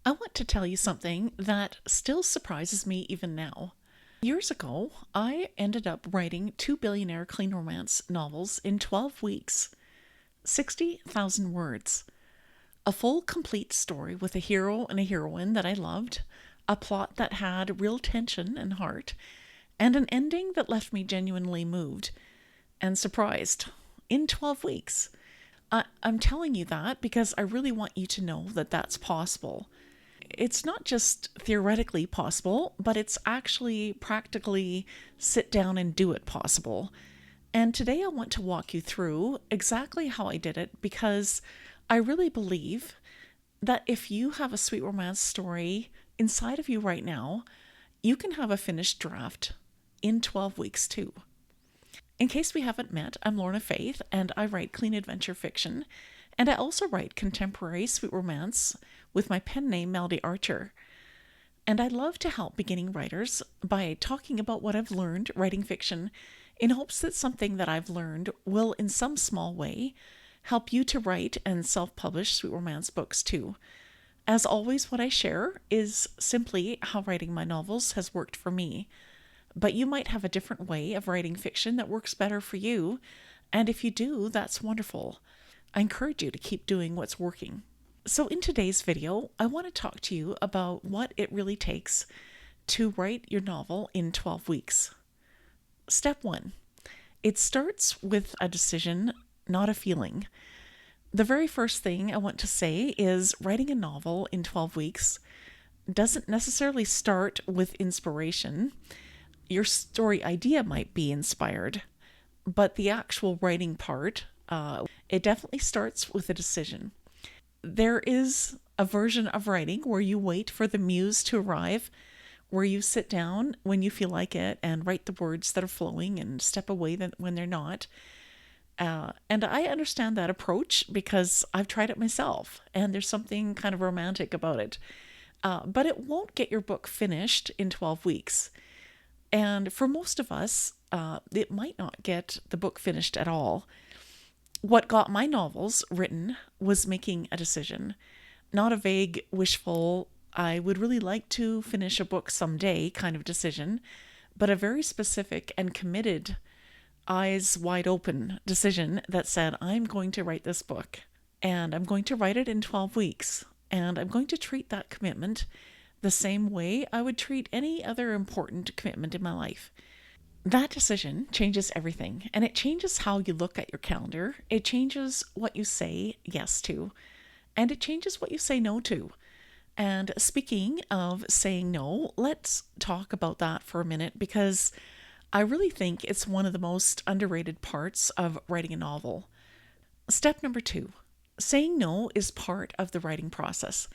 I want to tell you something that still surprises me even now. Years ago, I ended up writing two billionaire clean romance novels in 12 weeks, 60,000 words. A full, complete story with a hero and a heroine that I loved, a plot that had real tension and heart, and an ending that left me genuinely moved and surprised in 12 weeks. I'm telling you that because I really want you to know that that's possible. It's not just theoretically possible, but it's actually practically sit down and do it possible. And today I want to walk you through exactly how I did it because I really believe that if you have a sweet romance story inside of you right now, you can have a finished draft in 12 weeks too. In case we haven't met, I'm Lorna Faith, and I write clean adventure fiction, and I also write contemporary sweet romance with my pen name Melody Archer. And I love to help beginning writers by talking about what I've learned writing fiction in hopes that something that I've learned will, in some small way, help you to write and self publish sweet romance books too. As always, what I share is simply how writing my novels has worked for me. But you might have a different way of writing fiction that works better for you, and if you do, that's wonderful. I encourage you to keep doing what's working. So, in today's video, I want to talk to you about what it really takes to write your novel in 12 weeks. Step one, it starts with a decision, not a feeling. The very first thing I want to say is writing a novel in 12 weeks doesn't necessarily start with inspiration. Your story idea might be inspired, but the actual writing part, it definitely starts with a decision. There is a version of writing where you wait for the muse to arrive, where you sit down when you feel like it and write the words that are flowing and step away when they're not. And I understand that approach because I've tried it myself, and there's something kind of romantic about it. But it won't get your book finished in 12 weeks. And for most of us, it might not get the book finished at all. What got my novels written was making a decision, not a vague, wishful, I would really like to finish a book someday kind of decision, but a very specific and committed, eyes wide open decision that said, I'm going to write this book, and I'm going to write it in 12 weeks, and I'm going to treat that commitment the same way I would treat any other important commitment in my life. That decision changes everything, and it changes how you look at your calendar. It changes what you say yes to, and it changes what you say no to. And speaking of saying no, let's talk about that for a minute because I really think it's one of the most underrated parts of writing a novel. Step number two, saying no is part of the writing process.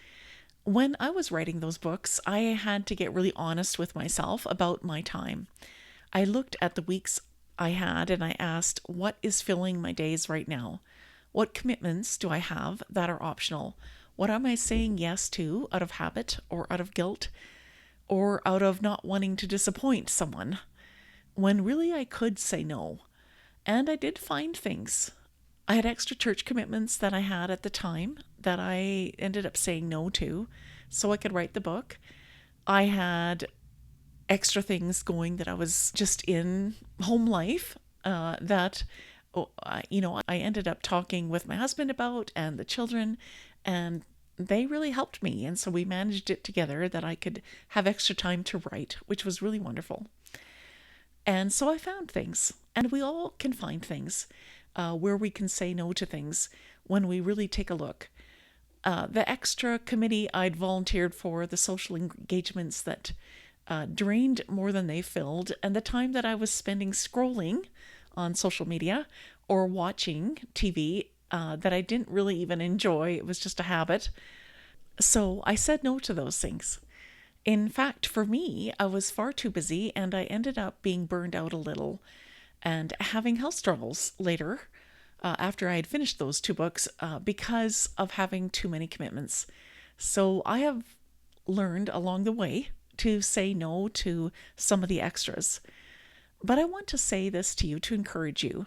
When I was writing those books, I had to get really honest with myself about my time. I looked at the weeks I had and I asked, what is filling my days right now? What commitments do I have that are optional? What am I saying yes to out of habit or out of guilt or out of not wanting to disappoint someone? When really I could say no. And I did find things. I had extra church commitments that I had at the time that I ended up saying no to so I could write the book. I had extra things going that I was just in home life that I ended up talking with my husband about and the children, and they really helped me. And so we managed it together that I could have extra time to write, which was really wonderful. And so I found things, and we all can find things where we can say no to things when we really take a look. The extra committee I'd volunteered for, the social engagements that drained more than they filled, and the time that I was spending scrolling on social media or watching TV that I didn't really even enjoy. It was just a habit. So I said no to those things. In fact, for me, I was far too busy and I ended up being burned out a little and having health struggles later after I had finished those two books because of having too many commitments. So I have learned along the way to say no to some of the extras. But I want to say this to you to encourage you.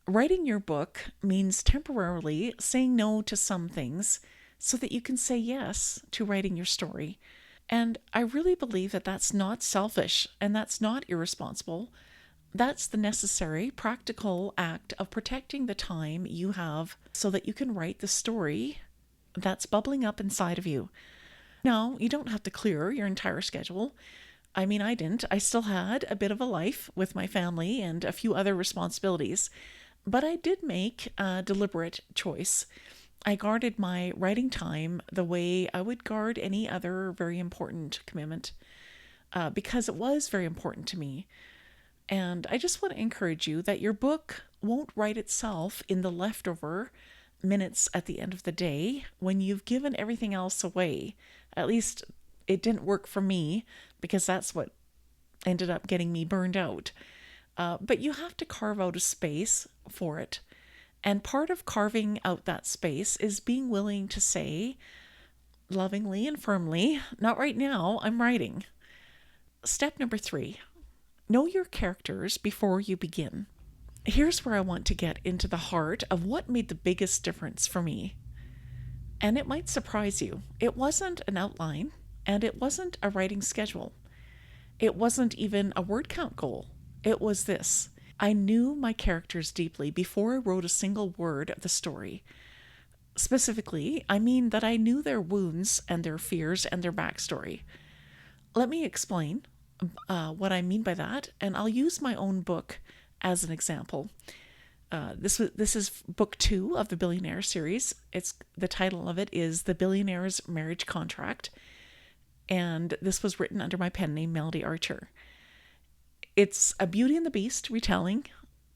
Writing your book means temporarily saying no to some things so that you can say yes to writing your story. And I really believe that that's not selfish and that's not irresponsible. That's the necessary, practical act of protecting the time you have so that you can write the story that's bubbling up inside of you. Now, you don't have to clear your entire schedule. I mean, I didn't. I still had a bit of a life with my family and a few other responsibilities, but I did make a deliberate choice. I guarded my writing time the way I would guard any other very important commitment, because it was very important to me. And I just want to encourage you that your book won't write itself in the leftover minutes at the end of the day when you've given everything else away. At least it didn't work for me, because that's what ended up getting me burned out. But you have to carve out a space for it. And part of carving out that space is being willing to say, lovingly and firmly, not right now, I'm writing. Step number 3, know your characters before you begin. Here's where I want to get into the heart of what made the biggest difference for me. And it might surprise you. It wasn't an outline, and it wasn't a writing schedule. It wasn't even a word count goal. It was this: I knew my characters deeply before I wrote a single word of the story. Specifically, I mean that I knew their wounds and their fears and their backstory. Let me explain what I mean by that, and I'll use my own book as an example. This is book 2 of the Billionaire series. The title of it is The Billionaire's Marriage Contract, and this was written under my pen name Melody Archer. It's a Beauty and the Beast retelling,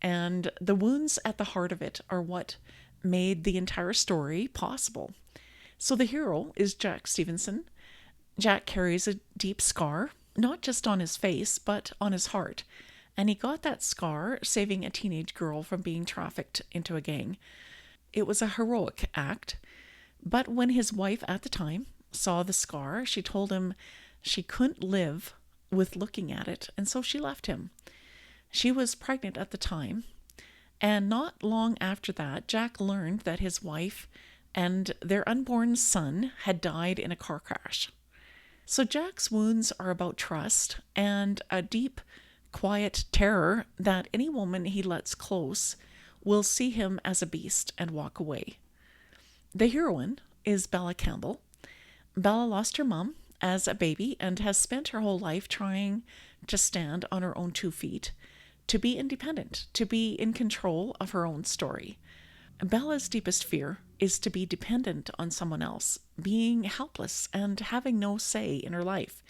and the wounds at the heart of it are what made the entire story possible. So the hero is Jack Stevenson. Jack carries a deep scar, not just on his face, but on his heart. And he got that scar saving a teenage girl from being trafficked into a gang. It was a heroic act, but when his wife at the time saw the scar, she told him she couldn't live with looking at it, and so she left him. She was pregnant at the time, and not long after that, Jack learned that his wife and their unborn son had died in a car crash. So Jack's wounds are about trust and a deep, quiet terror that any woman he lets close will see him as a beast and walk away. The heroine is Bella Campbell. Bella lost her mom as a baby and has spent her whole life trying to stand on her own 2 feet, to be independent, to be in control of her own story. Bella's deepest fear is to be dependent on someone else, being helpless and having no say in her life.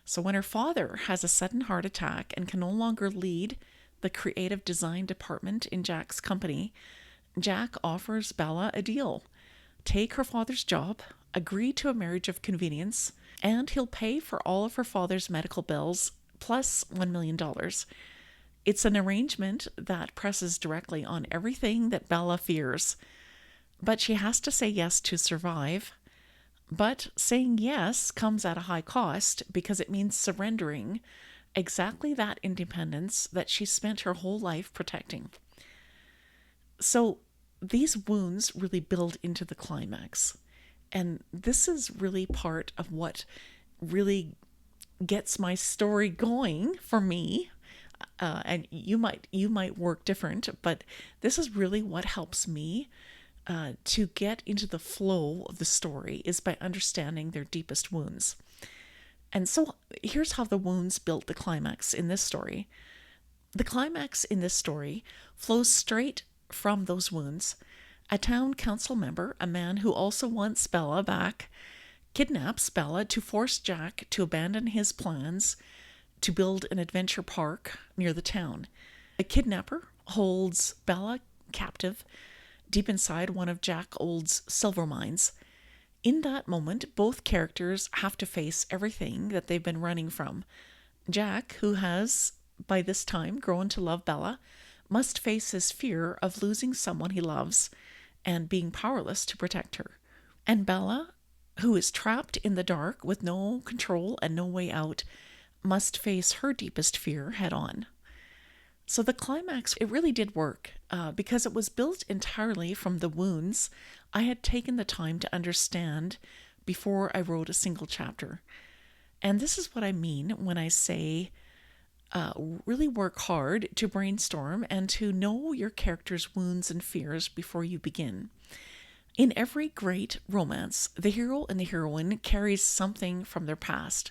So when her father has a sudden heart attack and can no longer lead the creative design department in Jack's company, Jack offers Bella a deal. Take her father's job, agree to a marriage of convenience, and he'll pay for all of her father's medical bills, plus $1 million. It's an arrangement that presses directly on everything that Bella fears. But she has to say yes to survive. But saying yes comes at a high cost because it means surrendering exactly that independence that she spent her whole life protecting. So these wounds really build into the climax. And this is really part of what really gets my story going for me. And you might work different, but this is really what helps me to get into the flow of the story, is by understanding their deepest wounds. And so here's how the wounds built the climax in this story. The climax in this story flows straight from those wounds. A town council member, a man who also wants Bella back, kidnaps Bella to force Jack to abandon his plans to build an adventure park near the town. The kidnapper holds Bella captive deep inside one of Jack Old's silver mines. In that moment, both characters have to face everything that they've been running from. Jack, who has by this time grown to love Bella, must face his fear of losing someone he loves and being powerless to protect her. And Bella, who is trapped in the dark with no control and no way out, must face her deepest fear head on. So the climax, it really did work because it was built entirely from the wounds I had taken the time to understand before I wrote a single chapter. And this is what I mean when I say really work hard to brainstorm and to know your character's wounds and fears before you begin. In every great romance, the hero and the heroine carries something from their past,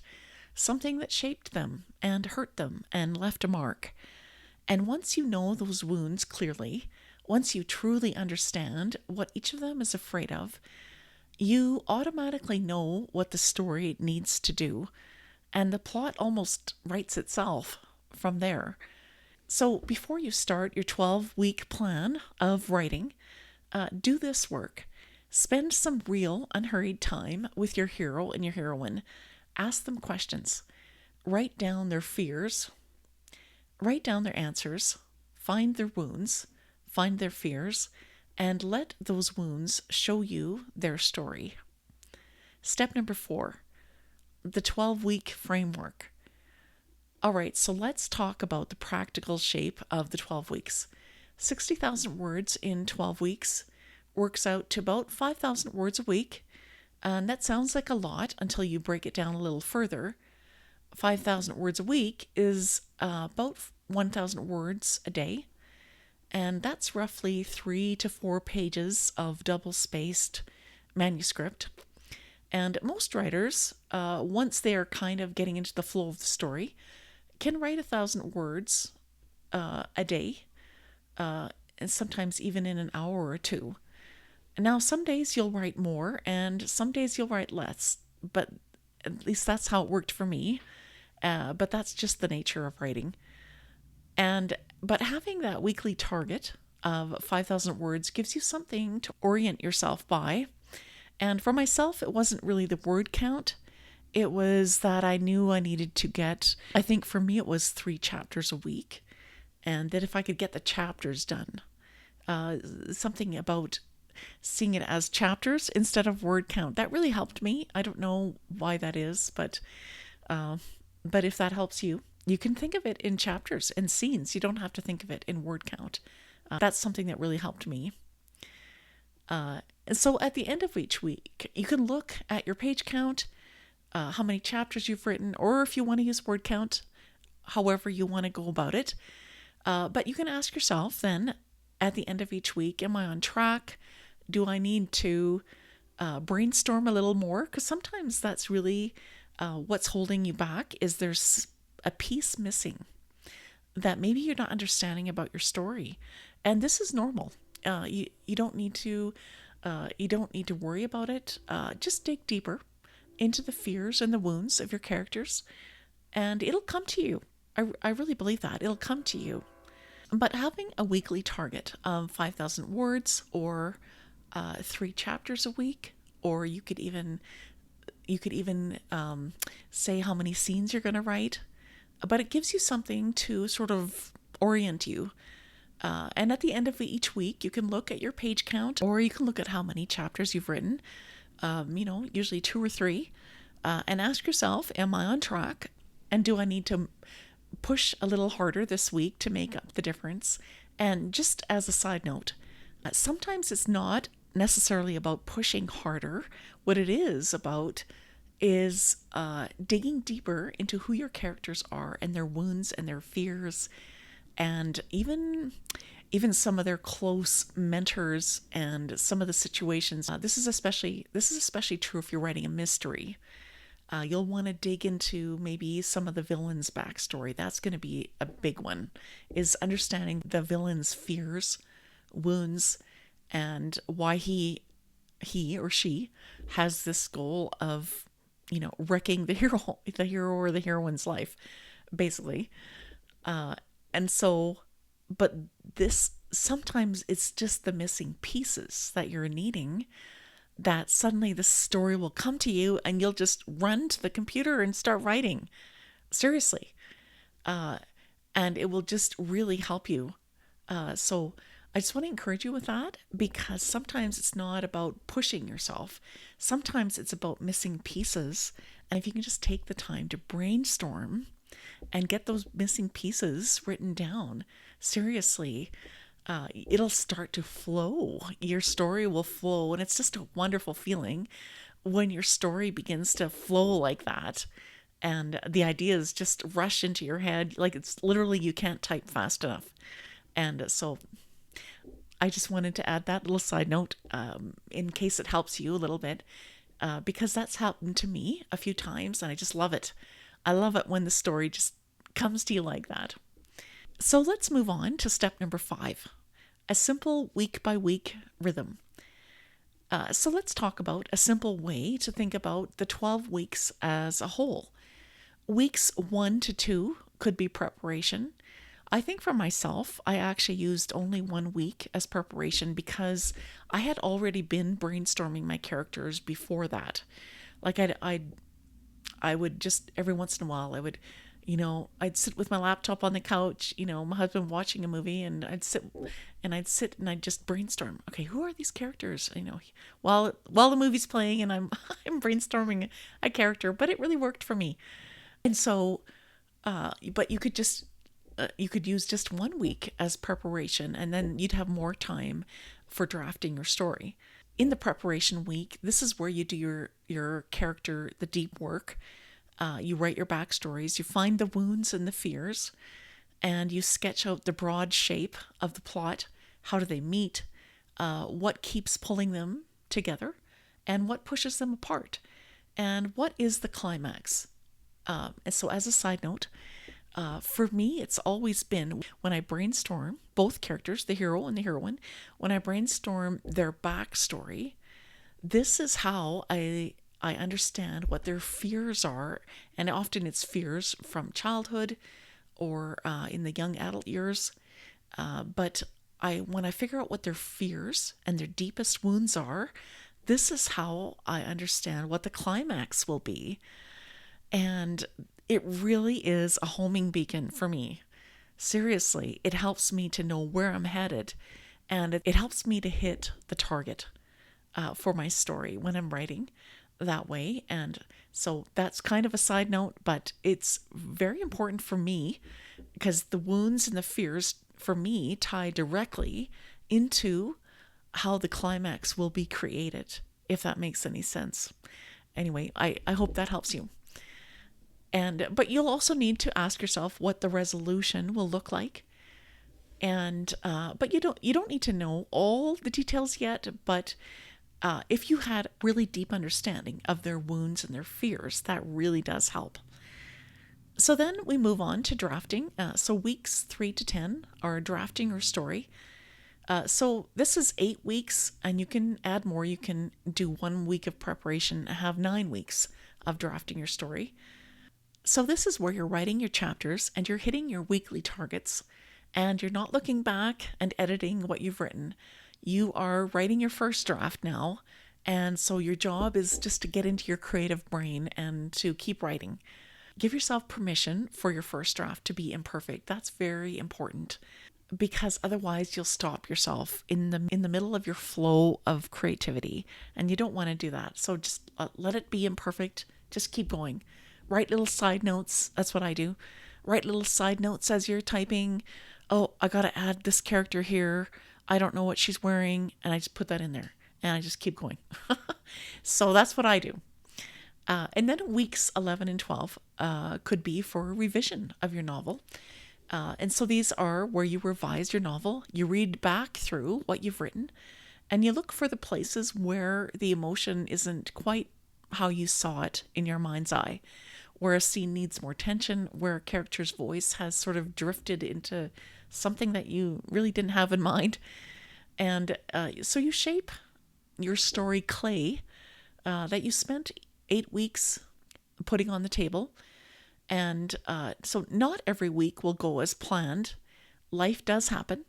something that shaped them and hurt them and left a mark. And once you know those wounds clearly, once you truly understand what each of them is afraid of, you automatically know what the story needs to do, and the plot almost writes itself from there. So before you start your 12-week plan of writing, do this work. Spend some real, unhurried time with your hero and your heroine. Ask them questions. Write down their fears. Write down their answers. Find their wounds. Find their fears. And let those wounds show you their story. Step number 4, the 12-week framework. All right, so let's talk about the practical shape of the 12 weeks. 60,000 words in 12 weeks works out to about 5,000 words a week. And that sounds like a lot until you break it down a little further. 5,000 words a week is about 1,000 words a day. And that's roughly 3 to 4 pages of double-spaced manuscript. And most writers, once they are kind of getting into the flow of the story, can write 1,000 words a day, and sometimes even in an hour or two. Now, some days you'll write more, and some days you'll write less, but at least that's how it worked for me. But that's just the nature of writing. But having that weekly target of 5,000 words gives you something to orient yourself by. And for myself, it wasn't really the word count. It was that I knew I needed to get, I think for me it was 3 chapters a week. And that if I could get the chapters done, something about seeing it as chapters instead of word count, that really helped me. I don't know why that is, but if that helps you, you can think of it in chapters and scenes. You don't have to think of it in word count. That's something that really helped me. And so at the end of each week, you can look at your page count, how many chapters you've written, or if you want to use word count, however you want to go about it. But you can ask yourself then, at the end of each week, am I on track? Do I need to brainstorm a little more? Because sometimes that's really what's holding you back, is there's a piece missing that maybe you're not understanding about your story. And this is normal. You don't need to worry about it. Just dig deeper into the fears and the wounds of your characters, and it'll come to you. I really believe that it'll come to you. But having a weekly target of 5,000 words, or 3 chapters a week, or you could even say how many scenes you're going to write, but it gives you something to sort of orient you. And at the end of each week, you can look at your page count, or you can look at how many chapters you've written, usually 2 or 3, and ask yourself, am I on track? And do I need to push a little harder this week to make up the difference? And just as a side note, sometimes it's not necessarily about pushing harder. What it is about is digging deeper into who your characters are and their wounds and their fears, and even some of their close mentors and some of the situations. This is especially true if you're writing a mystery. You'll want to dig into maybe some of the villain's backstory. That's going to be a big one, is understanding the villain's fears, wounds, and why he or she has this goal of, wrecking the hero or the heroine's life, basically. And so, but this, sometimes it's just the missing pieces that you're needing, that suddenly the story will come to you and you'll just run to the computer and start writing. Seriously. And it will just really help you. So I just want to encourage you with that, because sometimes it's not about pushing yourself. Sometimes it's about missing pieces. And if you can just take the time to brainstorm and get those missing pieces written down. Seriously, it'll start to flow. Your story will flow, and it's just a wonderful feeling when your story begins to flow like that. And the ideas just rush into your head like it's literally you can't type fast enough. And so I just wanted to add that little side note in case it helps you a little bit, because that's happened to me a few times, and I just love it. I love it when the story just comes to you like that. So let's move on to step number 5, a simple week by week rhythm. So let's talk about a simple way to think about the 12 weeks as a whole. Weeks 1 to 2 could be preparation. I think for myself, I actually used only 1 week as preparation because I had already been brainstorming my characters before that. Like I would just every once in a while, I'd sit with my laptop on the couch, my husband watching a movie, and I'd I'd just brainstorm. Okay, who are these characters? While the movie's playing, and I'm I'm brainstorming a character, but it really worked for me. And so, but you could use just 1 week as preparation, and then you'd have more time for drafting your story. In the preparation week, this is where you do your character, the deep work. You write your backstories, you find the wounds and the fears, and you sketch out the broad shape of the plot. How do they meet? What keeps pulling them together? And what pushes them apart? And what is the climax? And so, as a side note, for me, it's always been when I brainstorm both characters, the hero and the heroine, when I brainstorm their backstory, this is how I understand what their fears are. And often it's fears from childhood or in the young adult years. But when I figure out what their fears and their deepest wounds are, this is how I understand what the climax will be. And it really is a homing beacon for me. Seriously, it helps me to know where I'm headed, and it helps me to hit the target for my story when I'm writing that way. And so that's kind of a side note, but it's very important for me because the wounds and the fears for me tie directly into how the climax will be created, if that makes any sense. Anyway, I hope that helps you. But you'll also need to ask yourself what the resolution will look like. And but you don't need to know all the details yet. But if you had really deep understanding of their wounds and their fears, that really does help. So then we move on to drafting. So weeks 3 to 10 are drafting your story. So this is 8 weeks, and you can add more. You can do 1 week of preparation and have 9 weeks of drafting your story. So this is where you're writing your chapters and you're hitting your weekly targets, and you're not looking back and editing what you've written. You are writing your first draft now, and so your job is just to get into your creative brain and to keep writing. Give yourself permission for your first draft to be imperfect. That's very important because otherwise you'll stop yourself in the middle of your flow of creativity, and you don't want to do that. So just let it be imperfect. Just keep going. Write little side notes. That's what I do. Write little side notes as you're typing. Oh, I got to add this character here. I don't know what she's wearing. And I just put that in there. And I just keep going. So that's what I do. And then weeks 11 and 12 could be for a revision of your novel. And so these are where you revise your novel. You read back through what you've written. And you look for the places where the emotion isn't quite how you saw it in your mind's eye, where a scene needs more tension, where a character's voice has sort of drifted into something that you really didn't have in mind. And so you shape your story clay that you spent 8 weeks putting on the table. And so not every week will go as planned. Life does happen.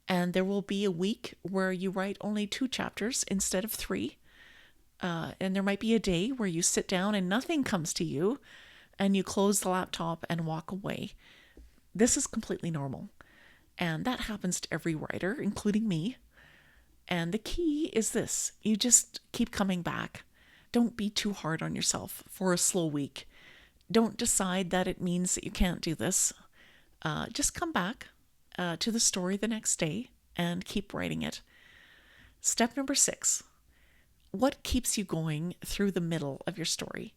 And there will be a week where you write only 2 chapters instead of 3. And there might be a day where you sit down and nothing comes to you and you close the laptop and walk away. This is completely normal. And that happens to every writer, including me. And the key is this: you just keep coming back. Don't be too hard on yourself for a slow week. Don't decide that it means that you can't do this. Just come back to the story the next day and keep writing it. Step number 6. What keeps you going through the middle of your story?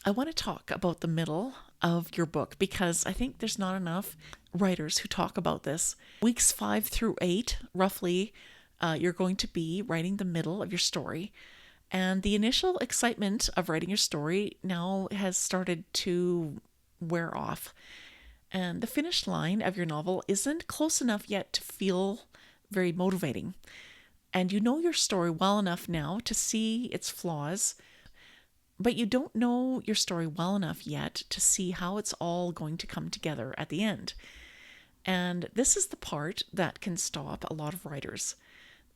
I want to talk about the middle of your book because I think there's not enough writers who talk about this. Weeks 5 through 8, roughly, you're going to be writing the middle of your story. And the initial excitement of writing your story now has started to wear off. And the finish line of your novel isn't close enough yet to feel very motivating. And you know your story well enough now to see its flaws, but you don't know your story well enough yet to see how it's all going to come together at the end. And this is the part that can stop a lot of writers.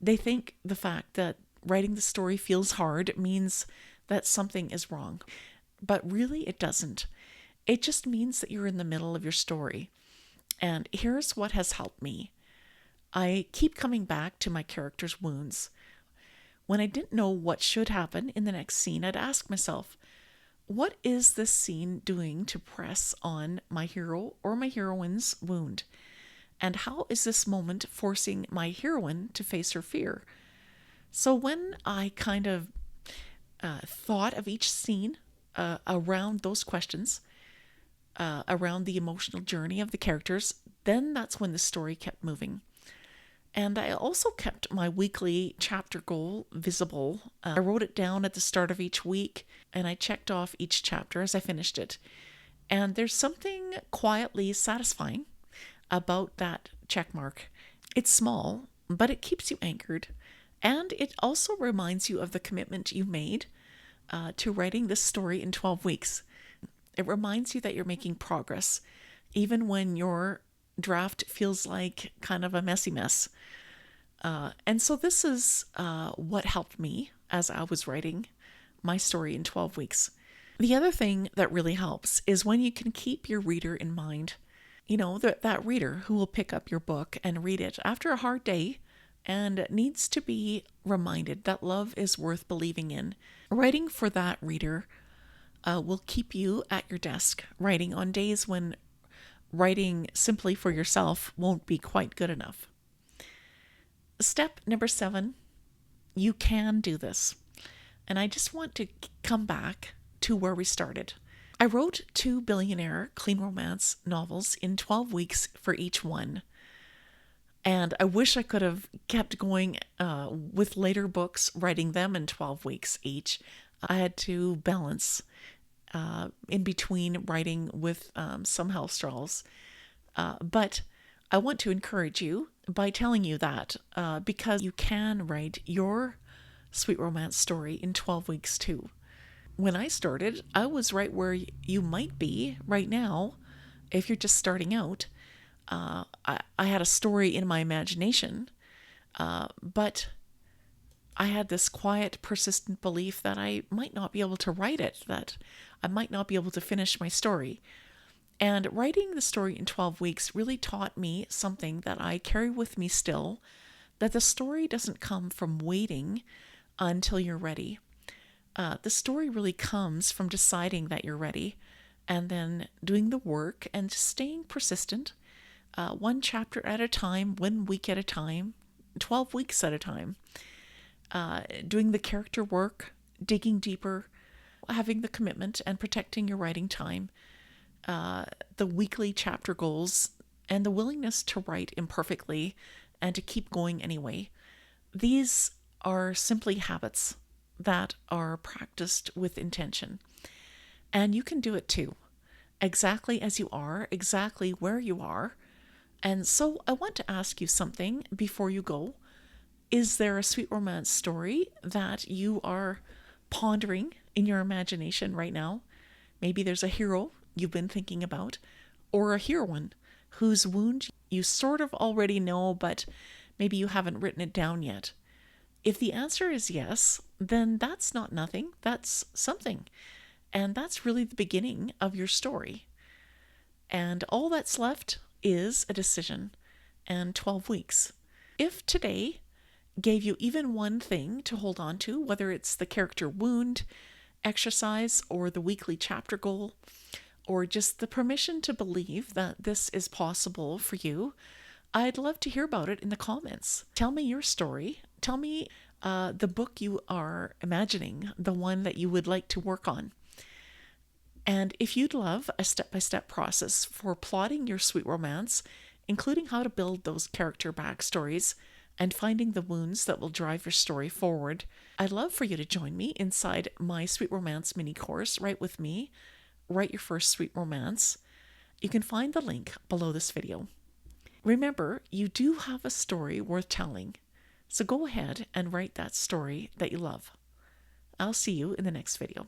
They think the fact that writing the story feels hard means that something is wrong. But really, it doesn't. It just means that you're in the middle of your story. And here's what has helped me. I keep coming back to my character's wounds. When I didn't know what should happen in the next scene, I'd ask myself, what is this scene doing to press on my hero or my heroine's wound? And how is this moment forcing my heroine to face her fear? So when I kind of thought of each scene around those questions, around the emotional journey of the characters, then that's when the story kept moving. And I also kept my weekly chapter goal visible. I wrote it down at the start of each week, and I checked off each chapter as I finished it. And there's something quietly satisfying about that check mark. It's small, but it keeps you anchored. And it also reminds you of the commitment you made to writing this story in 12 weeks. It reminds you that you're making progress, even when your draft feels like kind of a messy mess. And so this is what helped me as I was writing my story in 12 weeks. The other thing that really helps is when you can keep your reader in mind. You know, that reader who will pick up your book and read it after a hard day and needs to be reminded that love is worth believing in. Writing for that reader will keep you at your desk, writing on days when writing simply for yourself won't be quite good enough. Step number 7, you can do this. And I just want to come back to where we started. I wrote 2 Billionaire clean romance novels in 12 weeks for each one. And I wish I could have kept going with later books, writing them in 12 weeks each. I had to balance in between writing with some health struggles. But I want to encourage you by telling you that because you can write your sweet romance story in 12 weeks too. When I started, I was right where you might be right now if you're just starting out. I had a story in my imagination, but I had this quiet, persistent belief that I might not be able to write it, that I might not be able to finish my story. And writing the story in 12 weeks really taught me something that I carry with me still, that the story doesn't come from waiting until you're ready. The story really comes from deciding that you're ready and then doing the work and staying persistent, one chapter at a time, 1 week at a time, 12 weeks at a time, doing the character work, digging deeper, having the commitment and protecting your writing time, the weekly chapter goals, and the willingness to write imperfectly and to keep going anyway. These are simply habits that are practiced with intention. And you can do it too, exactly as you are, exactly where you are. And so I want to ask you something before you go. Is there a sweet romance story that you are pondering in your imagination right now? Maybe there's a hero you've been thinking about, or a heroine whose wound you sort of already know, but maybe you haven't written it down yet. If the answer is yes, then that's not nothing, that's something. And that's really the beginning of your story. And all that's left is a decision and 12 weeks. If today gave you even one thing to hold on to, whether it's the character wound, exercise, or the weekly chapter goal, or just the permission to believe that this is possible for you, I'd love to hear about it in the comments. Tell me your story. Tell me the book you are imagining, the one that you would like to work on. And if you'd love a step-by-step process for plotting your sweet romance, including how to build those character backstories and finding the wounds that will drive your story forward, I'd love for you to join me inside my Sweet Romance mini course, Write With Me, Write Your First Sweet Romance. You can find the link below this video. Remember, you do have a story worth telling, so go ahead and write that story that you love. I'll see you in the next video.